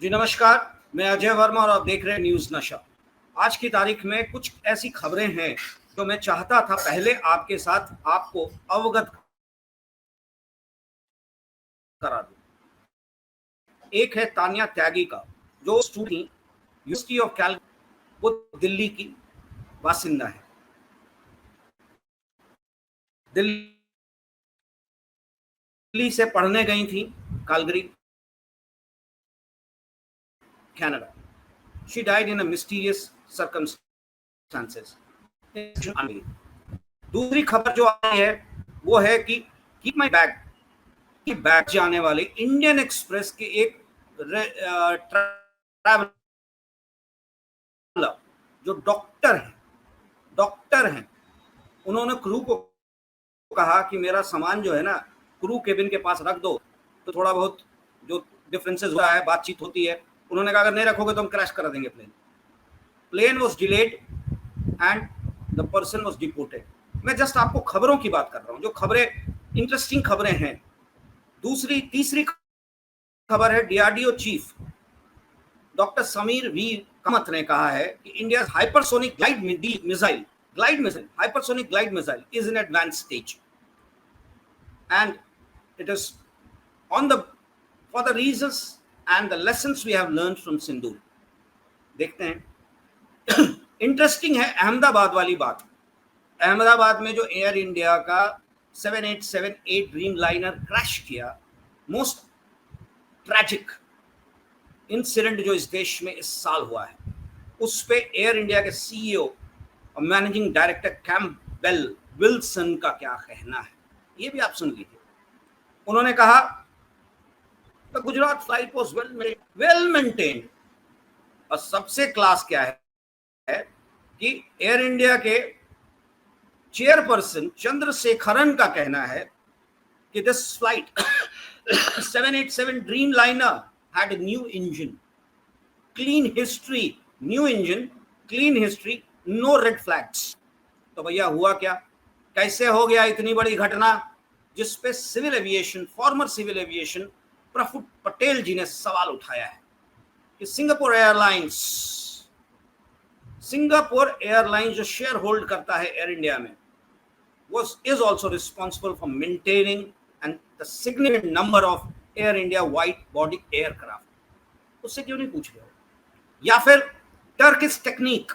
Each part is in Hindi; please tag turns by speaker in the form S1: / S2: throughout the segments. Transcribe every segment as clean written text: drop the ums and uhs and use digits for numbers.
S1: जी नमस्कार, मैं अजय वर्मा और आप देख रहे हैं न्यूज़ नशा। आज की तारीख में कुछ ऐसी खबरें हैं जो मैं चाहता था पहले आपके साथ आपको अवगत करा दूं। एक है तान्या त्यागी का, जो स्टूडेंट यूनिवर्सिटी ऑफ कैलगरी, वो दिल्ली की बासिंदा है। दिल्ली से पढ़ने गई थी Calgary, Canada. She died in a mysterious circumstances. दूसरी खबर जो आई है वो है कि कीप माई बैग की बैग जाने वाले इंडियन एक्सप्रेस के एक ट्रैवलर जो डॉक्टर हैं, उन्होंने क्रू को कहा कि मेरा सामान जो है ना क्रू केबिन के पास रख दो, तो थोड़ा बहुत जो डिफरेंसेस हुआ है, बातचीत होती है। उन्होंने कहा अगर नहीं रखोगे तो हम क्रैश करा देंगे plane was delayed and the person was deported. मैं जस्ट आपको खबरों की बात कर रहा हूं, जो खबरें इंटरेस्टिंग खबरें हैं। तीसरी खबर है DRDO chief doctor Sameer V Kamat ने कहा है कि India hypersonic hypersonic glide missile is in advanced stage and it is on the for the reasons and the lessons we have learned from Sindoor। देखते हैं। इंटरेस्टिंग है अहमदाबाद वाली बात। अहमदाबाद में जो एयर इंडिया का 7878 ड्रीम लाइनर क्रैश किया, मोस्ट ट्रैजिक इंसिडेंट जो इस देश में इस साल हुआ है, उस पे एयर इंडिया के सीईओ और मैनेजिंग डायरेक्टर कैम्पबेल विल्सन का क्या कहना है, ये भी आप सुन लीजिए। उन्होंने कहा the Gujarat flight was well maintained. और सबसे क्लास क्या है कि एयर इंडिया के चेयरपर्सन चंद्रशेखरन का कहना है कि this flight 787 dream liner had a new engine, clean history, new engine, clean history, no red flags। तो भैया हुआ क्या, कैसे हो गया इतनी बड़ी घटना जिस पे former civil aviation Praful Patel ji ने सवाल उठाया है कि सिंगापुर एयरलाइंस जो शेयर होल्ड करता है एयर इंडिया में, वो is also responsible for maintaining and the significant number of Air India wide body aircraft. उससे क्यों नहीं पूछ रहे हो? या फिर टर्किश टेक्निक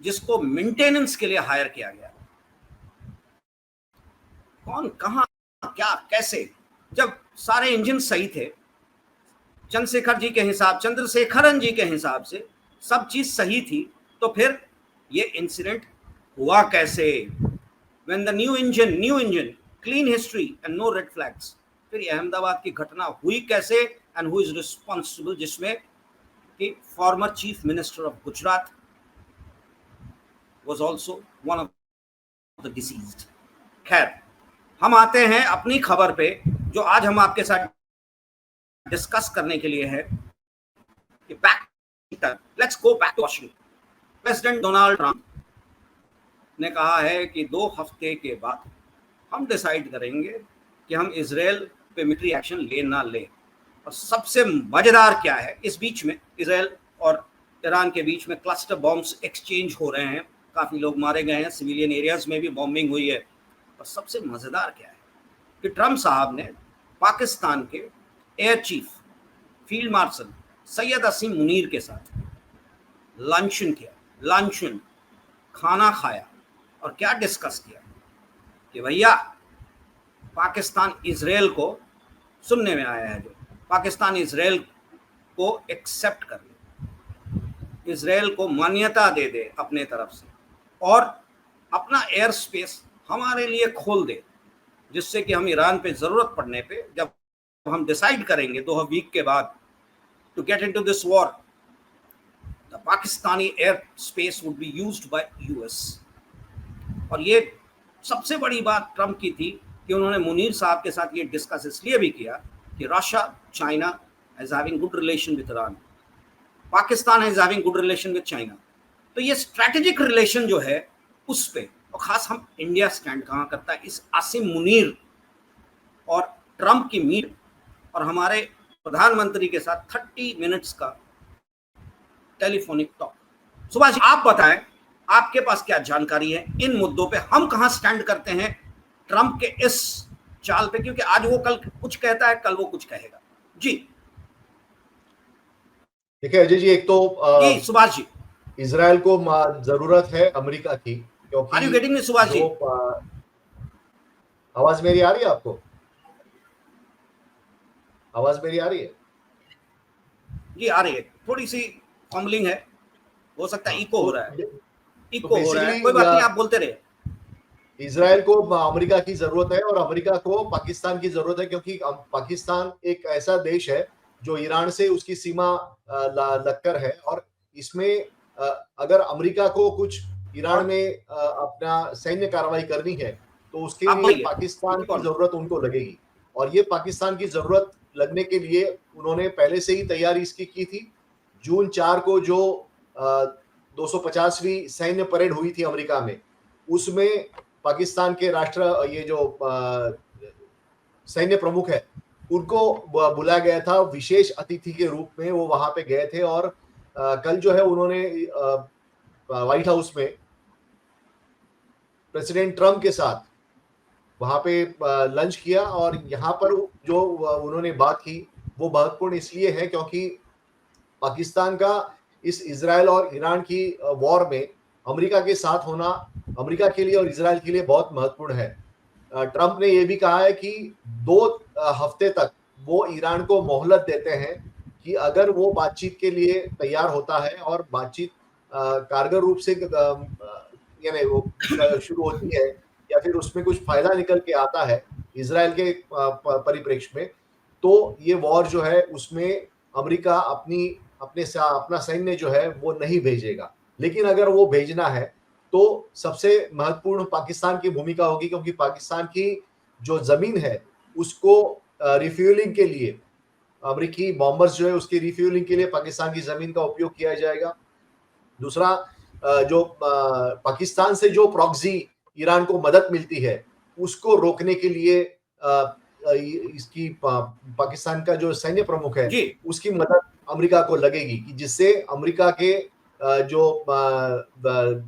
S1: जिसको मेंटेनेंस के लिए हायर किया गया, कौन, कहां, क्या, कैसे? जब सारे इंजन सही थे, चंद्रशेखरन जी के हिसाब से सब चीज सही थी, तो फिर ये इंसिडेंट हुआ कैसे? When the new engine, clean history and no red flags। फिर अहमदाबाद की घटना हुई कैसे एंड हु इज रिस्पॉन्सिबल, जिसमें कि former chief minister of Gujarat was also one of the deceased. खैर, हम आते हैं अपनी खबर पे, जो आज हम आपके साथ डिस्कस करने के लिए है कि let's go back to Washington. President Donald Trump ने कहा है कि 2 हफ्ते के बाद हम डिसाइड करेंगे कि हम इजराइल पे मिलिट्री एक्शन ले ना ले। और सबसे मजेदार क्या है, इस बीच में इजराइल और ईरान के बीच में क्लस्टर बॉम्ब्स एक्सचेंज हो रहे हैं, काफ़ी लोग मारे गए हैं, सिविलियन एरियाज में भी बॉम्बिंग हुई है। और सबसे मज़ेदार क्या है कि ट्रंप साहब ने पाकिस्तान के air chief field marshal Syed Asim Munir के साथ लंचन खाना खाया और क्या डिस्कस किया कि भैया पाकिस्तान इजराइल को, सुनने में आया है, जो पाकिस्तान इजराइल को एक्सेप्ट कर ले, इजराइल को मान्यता दे दे अपने तरफ से और अपना एयर स्पेस हमारे लिए खोल दे, जिससे कि हम ईरान पे ज़रूरत पड़ने पे, जब हम डिसाइड करेंगे 2 वीक के बाद to get into this war, the Pakistani air space would be used by US. और ये सबसे बड़ी बात ट्रंप की थी कि उन्होंने मुनीर साहब के साथ ये डिस्कस इसलिए भी किया कि Russia, China is having good relation with Iran, Pakistan is having good relation with China. तो ये स्ट्रैटेजिक रिलेशन जो है उस पे, और खास हम इंडिया स्टैंड कहाँ करता है, इस आसिम मुनीर और ट्रंप की मीट और हमारे प्रधानमंत्री के साथ 30 मिनट्स का टेलीफोनिक टॉक। सुभाष जी, आप बताएं, आपके पास क्या जानकारी है इन मुद्दों पे, हम कहां स्टैंड करते हैं ट्रंप के इस चाल पे, क्योंकि आज वो कल कुछ कहता है, कल वो कुछ कहेगा। जी
S2: देखिए अजय जी, एक तो
S1: जी सुभाष जी,
S2: इजराइल को जरूरत है अमेरिका की,
S1: आर यू
S2: क्योंकि
S1: गेटिंग मी सुभाष जी?
S2: आवाज मेरी आ रही है आपको? आवाज मेरी आ रही है?
S1: जी आ रही है, थोड़ी सी फॉम्बलिंग है, हो सकता है इको हो रहा है, इको हो रहा है, कोई बात नहीं, आप बोलते रहे।
S2: इजराइल को अमेरिका की जरूरत है और अमेरिका को पाकिस्तान की जरूरत है, क्योंकि पाकिस्तान एक ऐसा देश है जो ईरान से उसकी सीमा लगकर है, और इसमें अगर अमेरिका को कुछ ईरान में अपना सैन्य कार्रवाई करनी है तो उसके लिए पाकिस्तान की जरूरत उनको लगेगी, और ये पाकिस्तान की जरूरत लगने के लिए उन्होंने पहले से ही तैयारी इसकी की थी। जून 4 को जो 250वीं सैन्य परेड हुई थी अमेरिका में, उसमें पाकिस्तान के राष्ट्र ये जो सैन्य प्रमुख है उनको बुलाया गया था विशेष अतिथि के रूप में, वो वहां पे गए थे, और कल जो है उन्होंने व्हाइट हाउस में प्रेसिडेंट ट्रंप के साथ वहां पे लंच किया, और यहाँ पर जो उन्होंने बात की वो महत्वपूर्ण इसलिए है क्योंकि पाकिस्तान का इस इजराइल और ईरान की वॉर में अमेरिका के साथ होना अमेरिका के लिए और इजराइल के लिए बहुत महत्वपूर्ण है। ट्रंप ने यह भी कहा है कि 2 हफ्ते तक वो ईरान को मोहलत देते हैं कि अगर वो बातचीत के लिए तैयार होता है और बातचीत कारगर रूप से यानी वो शुरू होती है या फिर उसमें कुछ फायदा निकल के आता है इजराइल के परिप्रेक्ष्य में, तो ये वॉर जो है उसमें अमेरिका अपना सैन्य जो है वो नहीं भेजेगा। लेकिन अगर वो भेजना है तो सबसे महत्वपूर्ण पाकिस्तान की भूमिका होगी, क्योंकि पाकिस्तान की जो जमीन है उसको रिफ्यूलिंग के लिए, अमेरिकी बॉम्बर्स जो है उसकी रिफ्यूलिंग के लिए पाकिस्तान की जमीन का उपयोग किया जाएगा। दूसरा, जो पाकिस्तान से जो प्रॉक्सी ईरान को मदद मिलती है उसको रोकने के लिए इसकी पाकिस्तान का जो सैन्य प्रमुख है उसकी मदद अमेरिका को लगेगी, कि जिससे अमेरिका के जो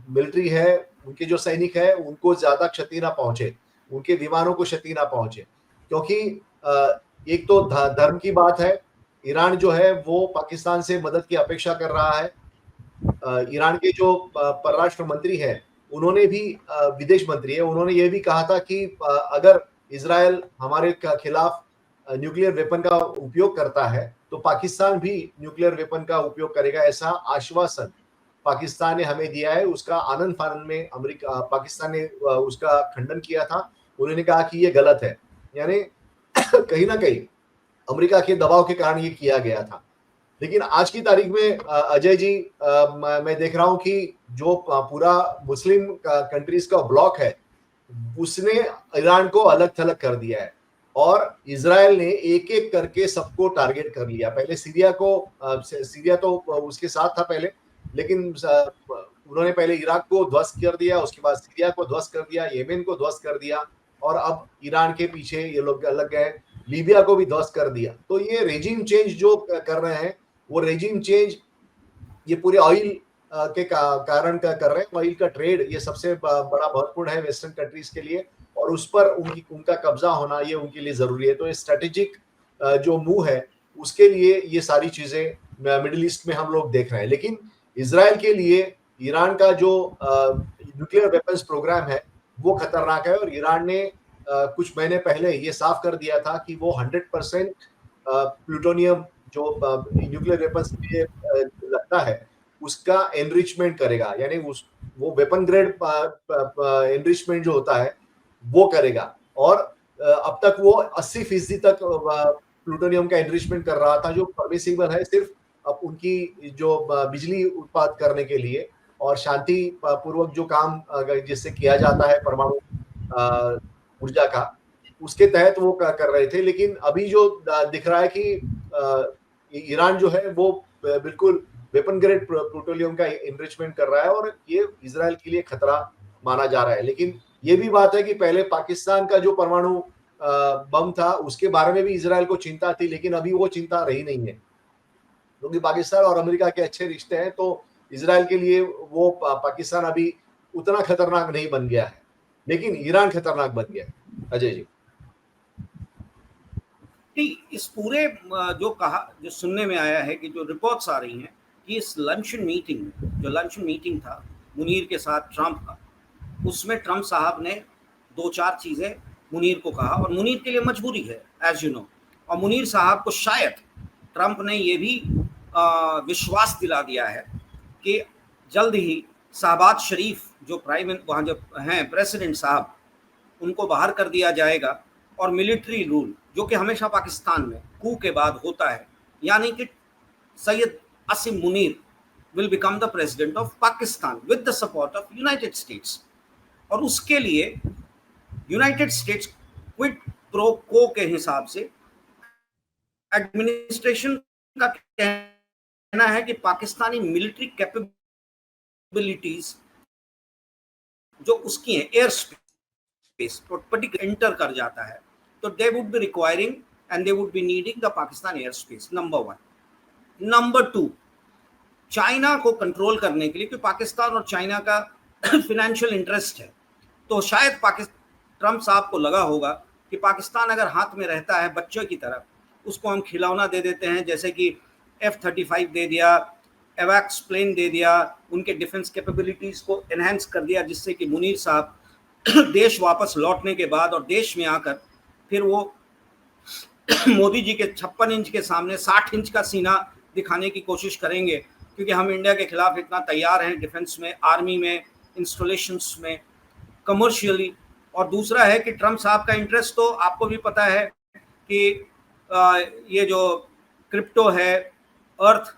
S2: मिलिट्री है, उनके जो सैनिक है उनको ज्यादा क्षति ना पहुंचे, उनके विमानों को क्षति ना पहुंचे। क्योंकि एक तो धर्म की बात है, ईरान जो है वो पाकिस्तान से मदद की अपेक्षा कर रहा है। ईरान के जो परराष्ट्र मंत्री हैं उन्होंने भी, विदेश मंत्री है, उन्होंने ये भी कहा था कि अगर इजराइल हमारे खिलाफ न्यूक्लियर वेपन का उपयोग करता है तो पाकिस्तान भी न्यूक्लियर वेपन का उपयोग करेगा, ऐसा आश्वासन पाकिस्तान ने हमें दिया है। उसका आनंद फानन में पाकिस्तान ने उसका खंडन किया था। उन्होंने कहा कि ये गलत है, यानी कहीं ना कहीं अमेरिका के दबाव के कारण ये किया गया था। लेकिन आज की तारीख में अजय जी, मैं देख रहा हूं कि जो पूरा मुस्लिम कंट्रीज का ब्लॉक है उसने ईरान को अलग थलग कर दिया है, और इजराइल ने एक एक करके सबको टारगेट कर लिया। पहले सीरिया तो उसके साथ था पहले, लेकिन उन्होंने पहले इराक को ध्वस्त कर दिया, उसके बाद सीरिया को ध्वस्त कर दिया, येमेन को ध्वस्त कर दिया, और अब ईरान के पीछे ये लोग लग गए, लीबिया को भी ध्वस्त कर दिया। तो ये रेजिम चेंज जो कर रहे हैं, वो रेजिम चेंज ये पूरे ऑयल के कारण का कर रहे हैं। ऑयल का ट्रेड ये सबसे बड़ा महत्वपूर्ण है वेस्टर्न कंट्रीज के लिए, और उस पर उनका कब्जा होना ये उनके लिए जरूरी है। तो ये स्ट्रेटेजिक जो मूव है उसके लिए ये सारी चीजें मिडिल ईस्ट में हम लोग देख रहे हैं। लेकिन इजराइल के लिए ईरान का जो न्यूक्लियर वेपन्स प्रोग्राम है वो खतरनाक है, और ईरान ने कुछ महीने पहले ये साफ कर दिया था कि वो 100% प्लूटोनियम जो न्यूक्लियर वेपन्स के लिए लगता है उसका एनरिचमेंट करेगा, यानी वो वेपन ग्रेड एनरिचमेंट जो होता है वो करेगा। और अब तक वो 80% तक प्लूटोनियम का एनरिचमेंट कर रहा था, जो परमिसिबल है सिर्फ अब उनकी जो बिजली उत्पादन करने के लिए और शांति पूर्वक जो काम जिससे किया जाता है परमाणु ऊर्जा का, उसके तहत वो कर रहे थे। लेकिन अभी जो दिख रहा है कि ईरान जो है वो बिल्कुल वेपन ग्रेड प्लूटोनियम का एनरिचमेंट कर रहा है, और ये इजराइल के लिए खतरा माना जा रहा है। लेकिन ये भी बात है कि पहले पाकिस्तान का जो परमाणु बम था उसके बारे में भी इजराइल को चिंता थी, लेकिन अभी वो चिंता रही नहीं है, क्योंकि पाकिस्तान और अमेरिका के अच्छे रिश्ते हैं। तो इजराइल के लिए वो पाकिस्तान अभी उतना खतरनाक नहीं बन गया है, लेकिन ईरान खतरनाक बन गया है। अजय जी।
S1: नहीं, इस पूरे जो सुनने में आया है कि जो रिपोर्ट्स आ रही हैं कि इस लंचन मीटिंग था मुनीर के साथ ट्रंप का, उसमें ट्रंप साहब ने 2-4 चीज़ें मुनीर को कहा, और मुनीर के लिए मजबूरी है एज यू नो। और मुनीर साहब को शायद ट्रंप ने ये भी विश्वास दिला दिया है कि जल्द ही शहबाज शरीफ जो वहाँ जो हैं प्रेसिडेंट साहब, उनको बाहर कर दिया जाएगा, और मिलिट्री रूल जो कि हमेशा पाकिस्तान में कू के बाद होता है, यानी कि Syed Asim Munir will become the president of Pakistan with the support of United States. और उसके लिए यूनाइटेड स्टेट्स क्विड प्रो को के हिसाब से एडमिनिस्ट्रेशन का कहना है कि पाकिस्तानी मिलिट्री कैपेबिलिटीज जो उसकी हैं एयर स्पेस पर्टिकुलर एंटर कर जाता है, तो they would be requiring and they would be needing the Pakistan air space, number 1। Number 2, China को कंट्रोल करने के लिए, क्योंकि पाकिस्तान और चाइना का फिनेंशियल इंटरेस्ट है, तो शायद ट्रंप साहब को लगा होगा कि पाकिस्तान अगर हाथ में रहता है बच्चों की तरह, उसको हम खिलौना दे देते हैं, जैसे कि F-35 दे दिया, एवैक्स प्लेन दे दिया, उनके डिफेंस कैपेबिलिटीज को एनहेंस कर दिया, जिससे कि मुनीर साहब देश वापस लौटने के बाद और देश में आकर फिर वो मोदी जी के 56 इंच के सामने 60 इंच का सीना दिखाने की कोशिश करेंगे, क्योंकि हम इंडिया के खिलाफ इतना तैयार हैं डिफेंस में, आर्मी में, इंस्टॉलेशंस में, कमर्शियली। और दूसरा है कि ट्रंप साहब का इंटरेस्ट तो आपको भी पता है कि ये जो क्रिप्टो है, अर्थ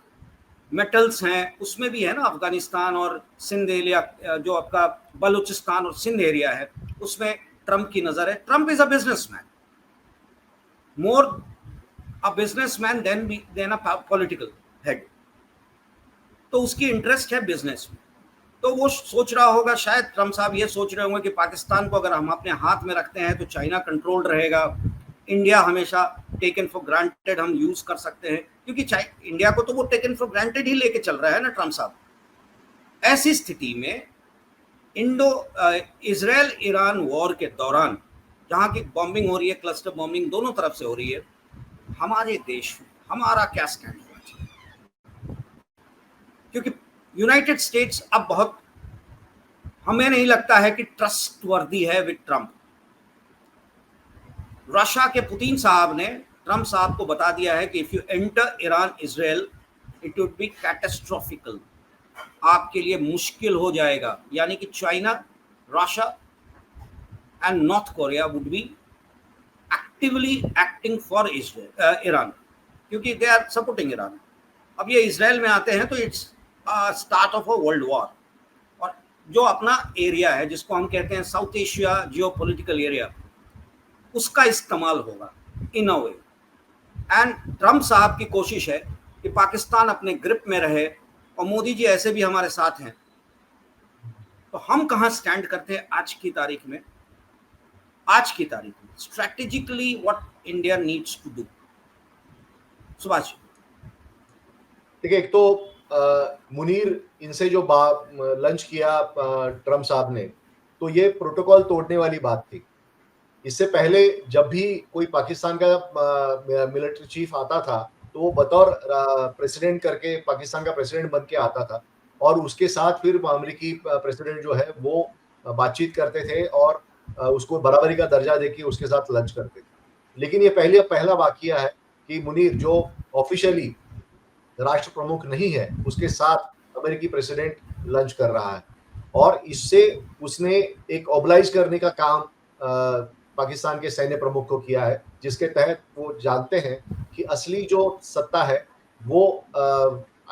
S1: मेटल्स हैं, उसमें भी है ना, अफगानिस्तान और सिंध एरिया, जो आपका बलूचिस्तान और सिंध एरिया है, उसमें ट्रंप की नज़र है। Trump is a businessman, more a businessman than a political head, तो उसकी इंटरेस्ट है बिजनेस में। तो वो सोच रहा होगा, शायद ट्रंप साहब ये सोच रहे होंगे कि पाकिस्तान को अगर हम अपने हाथ में रखते हैं तो चाइना कंट्रोल्ड रहेगा, इंडिया हमेशा टेकन फॉर ग्रांटेड हम यूज कर सकते हैं, क्योंकि इंडिया को तो वो टेकन फॉर ग्रांटेड ही लेके चल रहा है ना ट्रंप साहब। ऐसी स्थिति में इजराइल ईरान वॉर के दौरान जहाँ की बॉम्बिंग हो रही है, क्लस्टर बॉम्बिंग दोनों तरफ से हो रही है, हमारे देश में हमारा क्या स्टैंड होना चाहिए? क्योंकि यूनाइटेड स्टेट्स अब बहुत, हमें नहीं लगता है कि ट्रस्टवर्दी है विद ट्रंप। रशिया के पुतिन साहब ने ट्रंप साहब को बता दिया है कि if you enter Iran Israel it would be catastrophic, आपके लिए मुश्किल हो जाएगा, यानी कि China, Russia and North Korea would be actively acting for Iran, क्योंकि दे आर सपोर्टिंग ईरान। अब ये इजराइल में आते हैं तो it's start of a world war, और जो अपना एरिया है जिसको हम कहते हैं साउथ एशिया जियोपॉलिटिकल एरिया, उसका इस्तेमाल होगा इन अ वे। एंड ट्रंप साहब की कोशिश है कि पाकिस्तान अपने ग्रिप में रहे, और मोदी जी ऐसे भी हमारे साथ हैं। तो हम कहाँ स्टैंड करते हैं आज की तारीख में? Strategically what India needs to do. Subhash,
S2: देखिए, एक तो मुनीर इनसे जो लंच किया ट्रंप साहब ने, तो ये प्रोटोकॉल तोड़ने वाली बात थी। इससे पहले जब भी कोई पाकिस्तान का मिलिट्री चीफ आता था तो वो बतौर प्रेसिडेंट करके पाकिस्तान का प्रेसिडेंट बन के आता था, और उसके साथ फिर अमेरिकी प्रेसिडेंट जो है वो बातचीत करते थे और उसको बराबरी का दर्जा देके उसके साथ लंच करते थे। लेकिन ये पहला वाकया है कि मुनीर जो ऑफिशियली राष्ट्र प्रमुख नहीं है उसके साथ अमेरिकी प्रेसिडेंट लंच कर रहा है, और इससे उसने एक ऑब्लाइज करने का काम पाकिस्तान के सैन्य प्रमुख को किया है, जिसके तहत वो जानते हैं कि असली जो सत्ता है वो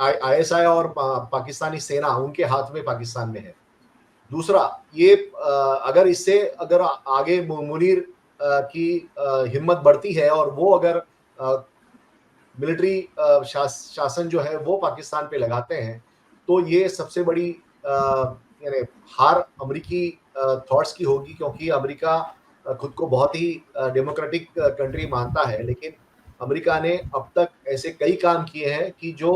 S2: ISI और पाकिस्तानी सेना उनके हाथ में पाकिस्तान में है। दूसरा, ये अगर आगे मुनीर की हिम्मत बढ़ती है और वो अगर मिलिट्री शासन जो है वो पाकिस्तान पे लगाते हैं, तो ये सबसे बड़ी यानी हार अमेरिकी थॉट्स की होगी, क्योंकि अमेरिका खुद को बहुत ही डेमोक्रेटिक कंट्री मानता है, लेकिन अमेरिका ने अब तक ऐसे कई काम किए हैं कि जो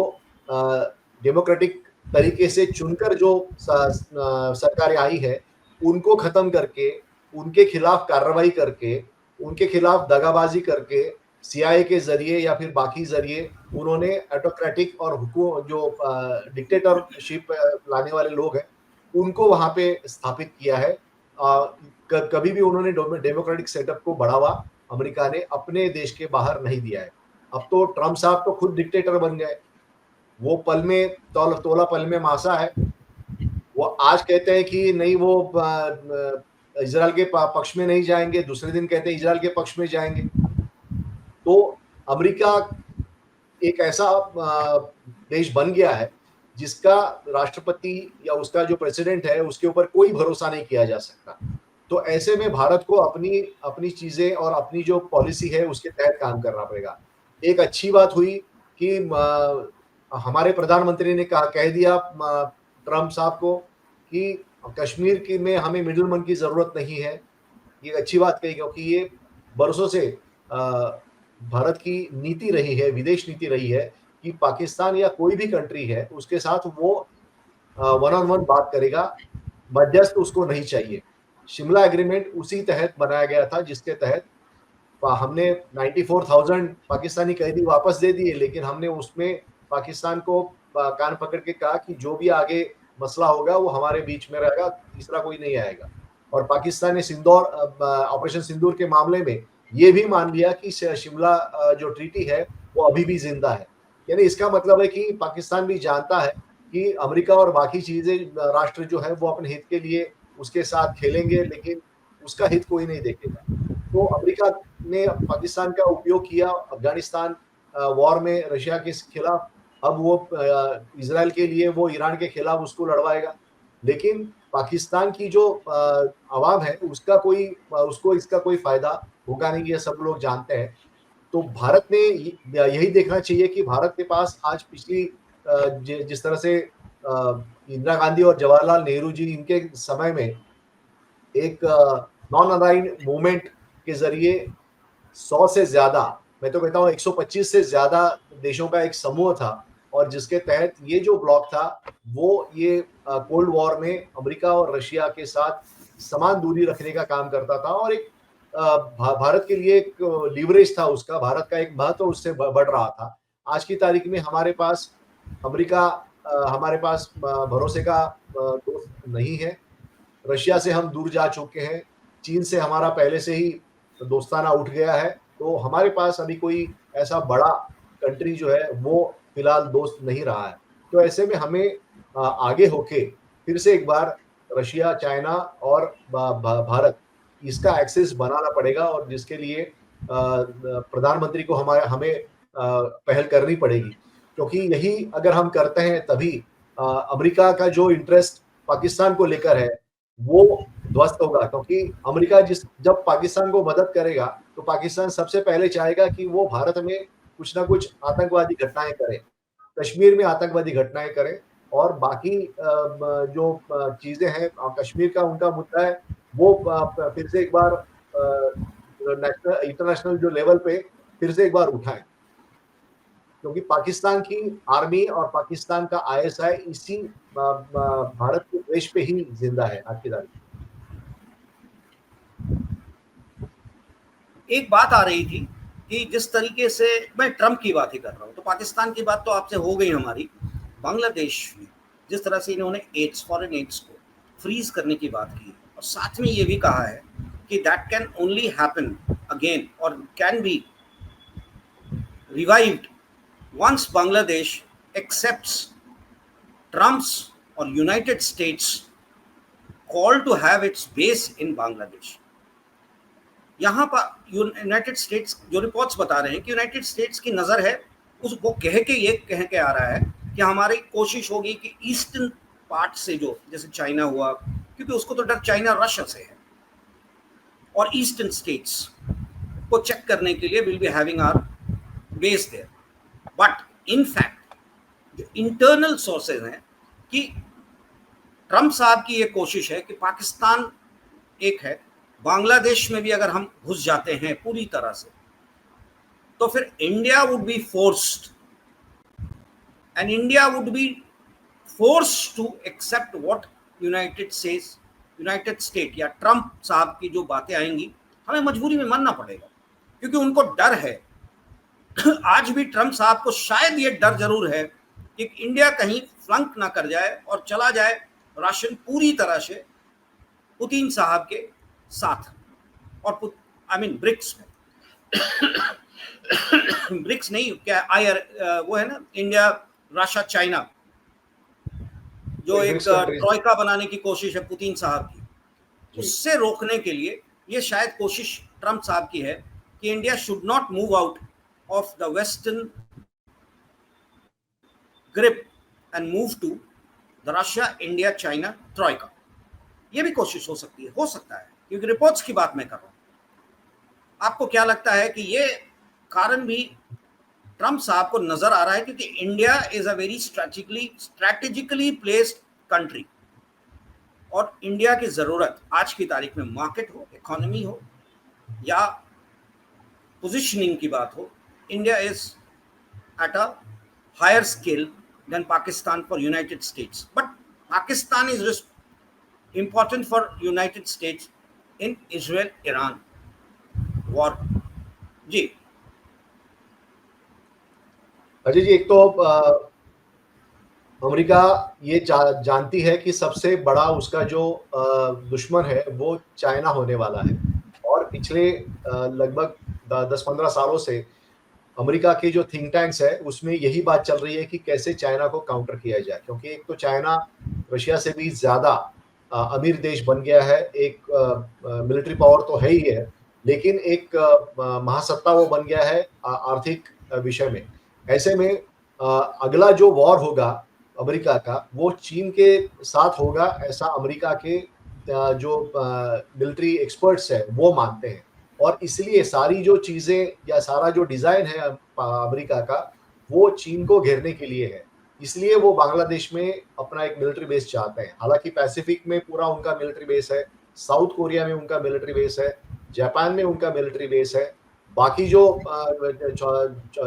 S2: डेमोक्रेटिक तरीके से चुनकर जो सरकारें आई है, उनको खत्म करके, उनके खिलाफ कार्रवाई करके, उनके खिलाफ दगाबाजी करके, सीआईए के जरिए या फिर बाकी जरिए उन्होंने ऑटोक्रेटिक और जो डिक्टेटरशिप लाने वाले लोग हैं, उनको वहां पे स्थापित किया है। कभी भी उन्होंने डेमोक्रेटिक सेटअप को बढ़ावा अमेरिका ने अपने देश के बाहर नहीं दिया है। अब तो ट्रम्प साहब तो खुद डिक्टेटर बन गए, वो पल में तोला पल में मासा है। वो आज कहते हैं कि नहीं, वो इजराइल के पक्ष में नहीं जाएंगे, दूसरे दिन कहते हैं इजराइल के पक्ष में जाएंगे। तो अमेरिका एक ऐसा देश बन गया है जिसका राष्ट्रपति या उसका जो प्रेसिडेंट है उसके ऊपर कोई भरोसा नहीं किया जा सकता। तो ऐसे में भारत को अपनी अपनी चीजें और अपनी जो पॉलिसी है उसके तहत काम करना पड़ेगा। एक अच्छी बात हुई कि हमारे प्रधानमंत्री ने कह दिया ट्रम्प साहब को कि कश्मीर की में हमें मिडलमैन की जरूरत नहीं है। ये अच्छी बात कही, क्योंकि ये बरसों से भारत की नीति रही है, विदेश नीति रही है कि पाकिस्तान या कोई भी कंट्री है उसके साथ वो वन ऑन वन बात करेगा, मध्यस्थ उसको नहीं चाहिए। शिमला एग्रीमेंट उसी तहत बनाया गया था, जिसके तहत हमने 94,000 पाकिस्तानी कैदी वापस दे दिए, लेकिन हमने उसमें पाकिस्तान को कान पकड़ के कहा कि जो भी आगे मसला होगा वो हमारे बीच में रहेगा, तीसरा कोई नहीं आएगा। और पाकिस्तान ने ऑपरेशन सिंदूर के मामले में ये भी मान लिया कि शिमला जो ट्रीटी है वो अभी भी जिंदा है। यानी इसका मतलब है कि पाकिस्तान भी जानता है कि अमेरिका और बाकी चीजें राष्ट्र जो है वो अपने हित के लिए उसके साथ खेलेंगे, लेकिन उसका हित कोई नहीं देखेगा। तो अमेरिका ने पाकिस्तान का उपयोग किया अफगानिस्तान वॉर में रशिया के खिलाफ, अब वो इजराइल के लिए वो ईरान के खिलाफ उसको लड़वाएगा। लेकिन पाकिस्तान की जो आवाम है उसको इसका कोई फायदा होगा नहीं, ये सब लोग जानते हैं। तो भारत ने यही देखना चाहिए कि भारत के पास आज पिछली जिस तरह से इंदिरा गांधी और जवाहरलाल नेहरू जी इनके समय में एक नॉन अलाइंड मूवमेंट के जरिए 100 से ज्यादा, मैं तो कहता हूँ 125 से ज्यादा देशों का एक समूह था, और जिसके तहत ये जो ब्लॉक था वो ये कोल्ड वॉर में अमेरिका और रशिया के साथ समान दूरी रखने का काम करता था, और एक भारत के लिए एक लीवरेज था उसका, भारत का एक महत्व उससे बढ़ रहा था। आज की तारीख में हमारे पास अमेरिका हमारे पास भरोसे का दोस्त नहीं है। रशिया से हम दूर जा चुके हैं, चीन से हमारा पहले से ही दोस्ताना उठ गया है, तो हमारे पास अभी कोई ऐसा बड़ा कंट्री जो है वो फिलहाल दोस्त नहीं रहा है। तो ऐसे में हमें आगे होके फिर से एक बार रशिया, चाइना और भारत, इसका एक्सेस बनाना पड़ेगा, और जिसके लिए प्रधानमंत्री को हमें पहल करनी पड़ेगी, क्योंकि यही अगर हम करते हैं तभी अमेरिका का जो इंटरेस्ट पाकिस्तान को लेकर है वो ध्वस्त होगा। क्योंकि अमेरिका जब पाकिस्तान को मदद करेगा तो पाकिस्तान सबसे पहले चाहेगा कि वो भारत में कुछ ना कुछ आतंकवादी घटनाएं करे, कश्मीर में आतंकवादी घटनाएं करे, और बाकी जो चीजें हैं कश्मीर का उनका मुद्दा है वो फिर से एक बार इंटरनेशनल जो लेवल पे फिर से एक बार उठाएं, क्योंकि पाकिस्तान की आर्मी और पाकिस्तान का आईएसआई इसी भारत के देश पे ही जिंदा है आज की तारीख।
S1: एक बात आ रही थी कि जिस तरीके से मैं ट्रम्प की बात ही कर रहा हूँ, तो पाकिस्तान की बात तो आपसे हो गई हमारी। बांग्लादेश में जिस तरह से इन्होंने फॉरेन एड्स को फ्रीज करने की बात की, और साथ में ये भी कहा है कि that can only happen again और can be revived once Bangladesh accepts Trump's or United States call to have its base in Bangladesh। यहाँ पर यूनाइटेड स्टेट्स, जो रिपोर्ट्स बता रहे हैं कि यूनाइटेड स्टेट्स की नज़र है, वो कह के आ रहा है कि हमारी कोशिश होगी कि ईस्टर्न पार्ट से, जो जैसे चाइना हुआ, क्योंकि उसको तो डर चाइना रशिया से है, और ईस्टर्न स्टेट्स को चेक करने के लिए will be having our base there. But in fact जो इंटरनल सोर्सेज हैं कि ट्रम्प साहब की ये कोशिश है कि पाकिस्तान एक है बांग्लादेश में भी अगर हम घुस जाते हैं पूरी तरह से, तो फिर India would be forced, and India would be forced to accept what United State या ट्रंप साहब की जो बातें आएंगी, हमें मजबूरी में मानना पड़ेगा, क्योंकि उनको डर है। आज भी ट्रंप साहब को शायद ये डर जरूर है कि इंडिया कहीं फ्लंक ना कर जाए और चला जाए राशन पूरी तरह से पुतिन साहब के साथ, और ब्रिक्स में ब्रिक्स नहीं, क्या वो है ना, इंडिया, रशिया, चाइना, जो एक ट्रॉइका बनाने की कोशिश है पुतिन साहब की, उससे रोकने के लिए ये शायद कोशिश ट्रंप साहब की है कि India should not move out of the western grip and move to the Russia, India, China troika. ये भी कोशिश हो सकती है, हो सकता है, क्योंकि रिपोर्ट्स की बात मैं कर रहा हूं। आपको क्या लगता है कि ये कारण भी ट्रंप साहब को नजर आ रहा है, क्योंकि India is a very strategically placed country, और इंडिया की जरूरत आज की तारीख में मार्केट हो, इकोनॉमी हो या पोजीशनिंग की बात हो, India is at a higher scale than Pakistan for United States, but Pakistan is important for United States in Israel-Iran war। जी
S2: अजय जी, एक तो अमेरिका ये जानती है कि सबसे बड़ा उसका जो दुश्मन है वो चाइना होने वाला है, और पिछले लगभग 10-15 सालों से अमेरिका के जो थिंक टैंक्स है उसमें यही बात चल रही है कि कैसे चाइना को काउंटर किया जाए, क्योंकि एक तो चाइना रशिया से भी ज़्यादा अमीर देश बन गया है, एक मिलिट्री पावर तो है ही है, लेकिन एक महासत्ता वो बन गया है आर्थिक विषय में। ऐसे में अगला जो वॉर होगा अमेरिका का वो चीन के साथ होगा, ऐसा अमेरिका के जो मिलिट्री एक्सपर्ट्स है वो मानते हैं, और इसलिए सारी जो चीज़ें या सारा जो डिज़ाइन है अमेरिका का वो चीन को घेरने के लिए है, इसलिए वो बांग्लादेश में अपना एक मिलिट्री बेस चाहते हैं। हालांकि पैसिफिक में पूरा उनका मिलिट्री बेस है, साउथ कोरिया में उनका मिलिट्री बेस है, जापान में उनका मिलिट्री बेस है, बाकी जो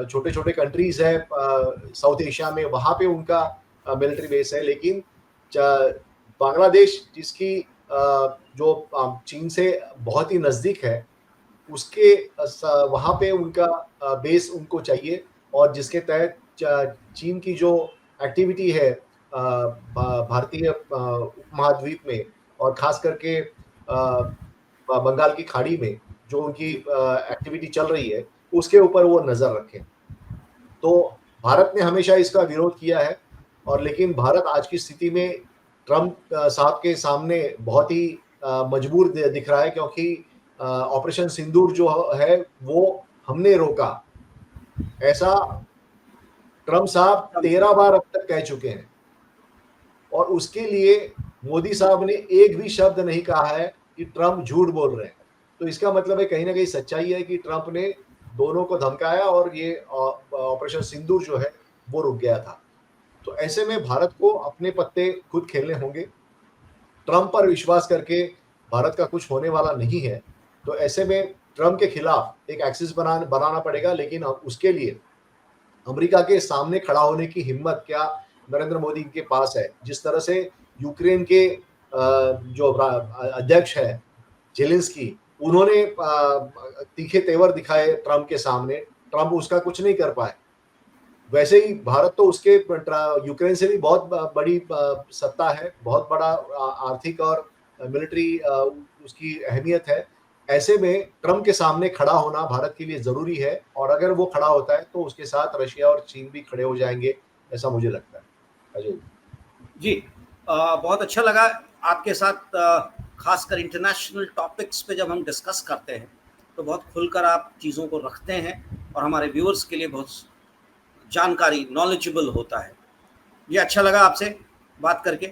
S2: छोटे छोटे कंट्रीज है साउथ एशिया में वहाँ पे उनका मिलिट्री बेस है, लेकिन बांग्लादेश जिसकी जो चीन से बहुत ही नज़दीक है उसके वहाँ पे उनका बेस उनको चाहिए, और जिसके तहत चीन की जो एक्टिविटी है भारतीय उपमहाद्वीप में और खास करके बंगाल की खाड़ी में जो उनकी एक्टिविटी चल रही है उसके ऊपर वो नज़र रखें। तो भारत ने हमेशा इसका विरोध किया है, और लेकिन भारत आज की स्थिति में ट्रंप साहब के सामने बहुत ही मजबूर दिख रहा है, क्योंकि ऑपरेशन सिंदूर जो है वो हमने रोका, ऐसा ट्रंप साहब 13 बार अब तक कह चुके हैं, और उसके लिए मोदी साहब ने एक भी शब्द नहीं कहा है कि ट्रंप झूठ बोल रहे हैं। तो इसका मतलब है कहीं ना कहीं सच्चाई है कि ट्रंप ने दोनों को धमकाया और ये ऑपरेशन सिंदूर जो है वो रुक गया था। तो ऐसे में भारत को अपने पत्ते खुद खेलने होंगे, ट्रंप पर विश्वास करके भारत का कुछ होने वाला नहीं है। तो ऐसे में ट्रंप के खिलाफ एक एक्सिस बनाना पड़ेगा, लेकिन उसके लिए अमेरिका के सामने खड़ा होने की हिम्मत क्या नरेंद्र मोदी के पास है। जिस तरह से यूक्रेन के जो अध्यक्ष है जेलेंस्की, उन्होंने तीखे तेवर दिखाए ट्रंप के सामने, ट्रंप उसका कुछ नहीं कर पाए, वैसे ही भारत तो उसके यूक्रेन से भी बहुत बड़ी सत्ता है, बहुत बड़ा आर्थिक और मिलिट्री उसकी अहमियत है। ऐसे में ट्रंप के सामने खड़ा होना भारत के लिए जरूरी है, और अगर वो खड़ा होता है तो उसके साथ रशिया और चीन भी खड़े हो जाएंगे, ऐसा मुझे लगता है। अजय
S1: जी, बहुत अच्छा लगा आपके साथ, खासकर इंटरनेशनल टॉपिक्स पे जब हम डिस्कस करते हैं तो बहुत खुलकर आप चीज़ों को रखते हैं, और हमारे व्यूअर्स के लिए बहुत जानकारी, नॉलेजेबल होता है। ये अच्छा लगा आपसे बात करके।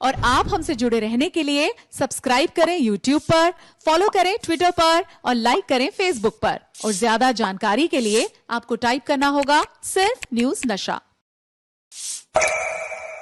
S3: और आप हमसे जुड़े रहने के लिए सब्सक्राइब करें YouTube पर, फॉलो करें Twitter पर और लाइक करें Facebook पर। और ज्यादा जानकारी के लिए आपको टाइप करना होगा सिर्फ न्यूज़ नशा।